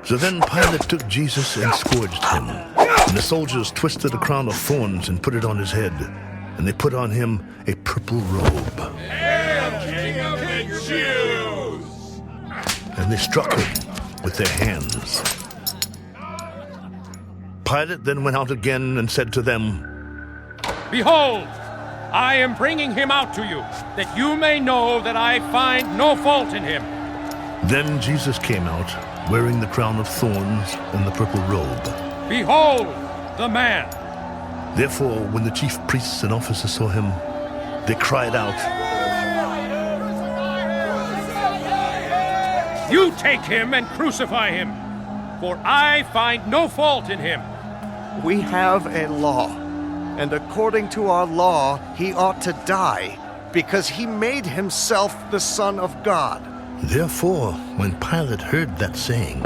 So then Pilate took Jesus and scourged him. And the soldiers twisted a crown of thorns and put it on his head. And they put on him a purple robe. Hail, King of the Jews! And they struck him with their hands. Pilate then went out again and said to them, Behold, I am bringing him out to you, that you may know that I find no fault in him. Then Jesus came out, wearing the crown of thorns and the purple robe. Behold, the man! Therefore, when the chief priests and officers saw him, they cried out, You take him and crucify him, for I find no fault in him. We have a law, and according to our law, he ought to die, because he made himself the Son of God. Therefore, when Pilate heard that saying,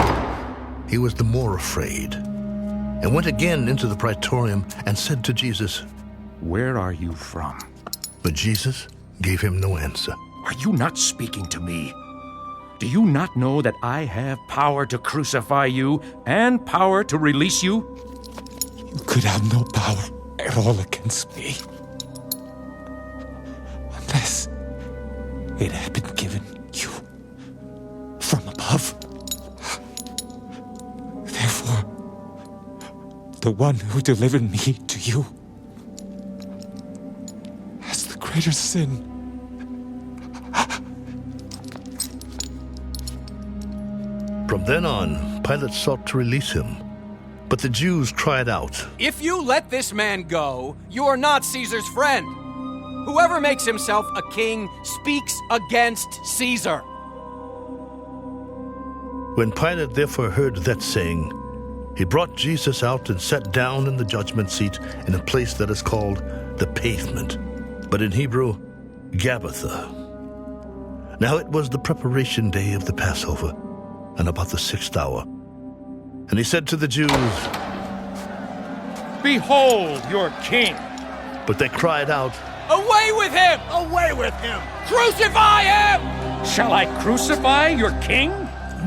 he was the more afraid, and went again into the praetorium and said to Jesus, Where are you from? But Jesus gave him no answer. Are you not speaking to me? Do you not know that I have power to crucify you and power to release you? You could have no power at all against me, unless it had been given you from above. Therefore, the one who delivered me to you has the greater sin. From then on, Pilate sought to release him. But the Jews cried out, If you let this man go, you are not Caesar's friend. Whoever makes himself a king speaks against Caesar. When Pilate therefore heard that saying, he brought Jesus out and sat down in the judgment seat in a place that is called the Pavement, but in Hebrew, Gabbatha. Now it was the preparation day of the Passover, and about the 6th hour. And he said to the Jews, Behold your king! But they cried out, Away with him! Away with him! Crucify him! Shall I crucify your king?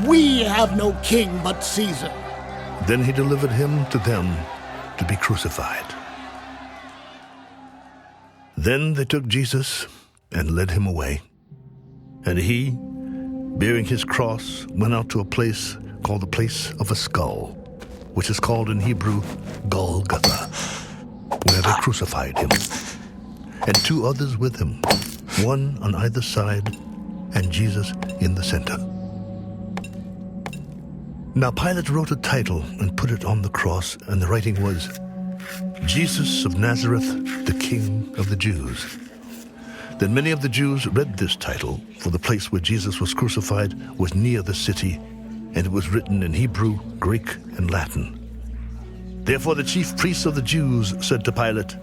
We have no king but Caesar. Then he delivered him to them to be crucified. Then they took Jesus and led him away. And he, bearing his cross, went out to a place called the Place of a Skull, which is called in Hebrew Golgotha, where they crucified him, and 2 others with him, one on either side, and Jesus in the center. Now Pilate wrote a title and put it on the cross, and the writing was, Jesus of Nazareth, the King of the Jews. Then many of the Jews read this title, for the place where Jesus was crucified was near the city, and it was written in Hebrew, Greek, and Latin. Therefore the chief priests of the Jews said to Pilate,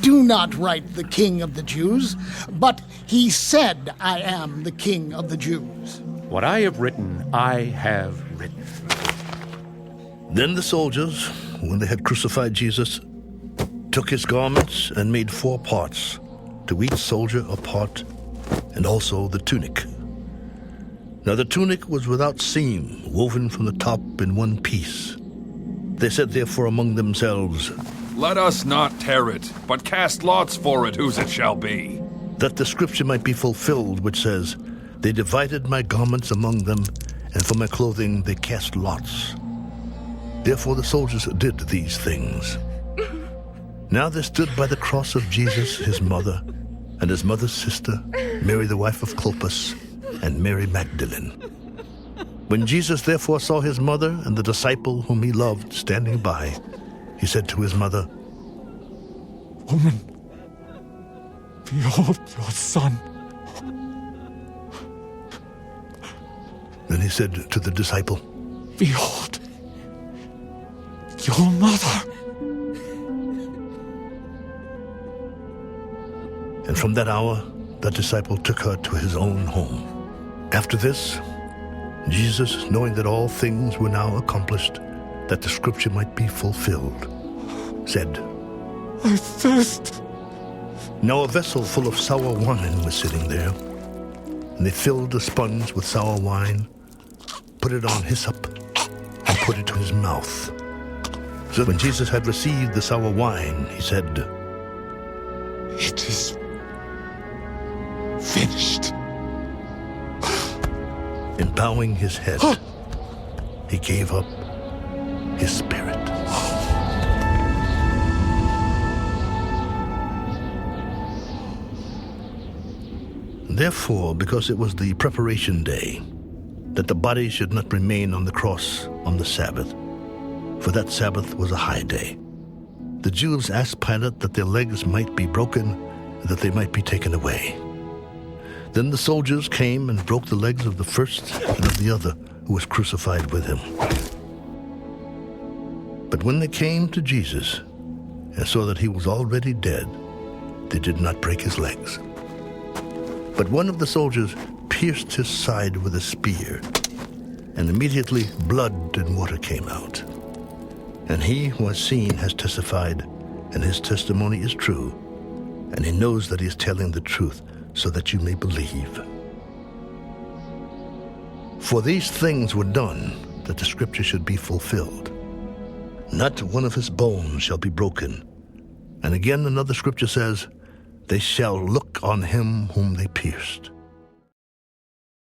Do not write the King of the Jews, but he said, I am the King of the Jews. What I have written, I have written. Then the soldiers, when they had crucified Jesus, took his garments and made 4 parts, to each soldier a part, and also the tunic. Now the tunic was without seam, woven from the top in one piece. They said therefore among themselves, Let us not tear it, but cast lots for it whose it shall be. that the scripture might be fulfilled, which says, They divided my garments among them, and for my clothing they cast lots. Therefore the soldiers did these things. Now there stood by the cross of Jesus his mother, and his mother's sister, Mary the wife of Clopas, and Mary Magdalene. When Jesus therefore saw his mother and the disciple whom he loved standing by, he said to his mother, Woman, behold your son. Then he said to the disciple, Behold your mother. And from that hour, that disciple took her to his own home. After this, Jesus, knowing that all things were now accomplished, that the scripture might be fulfilled, said, I thirst. Now a vessel full of sour wine was sitting there, and they filled a sponge with sour wine, put it on hyssop, put it to his mouth. So when Jesus had received the sour wine, he said, It is finished. And bowing his head, he gave up his spirit. Therefore, because it was the preparation day, that the body should not remain on the cross on the Sabbath, for that Sabbath was a high day, the Jews asked Pilate that their legs might be broken, and that they might be taken away. Then the soldiers came and broke the legs of the first and of the other who was crucified with him. But when they came to Jesus and saw that he was already dead, they did not break his legs. But one of the soldiers pierced his side with a spear, and immediately blood and water came out. And he who has seen has testified, and his testimony is true, and he knows that he is telling the truth, so that you may believe. For these things were done, that the scripture should be fulfilled. Not one of his bones shall be broken. And again another scripture says, they shall look on him whom they pierced.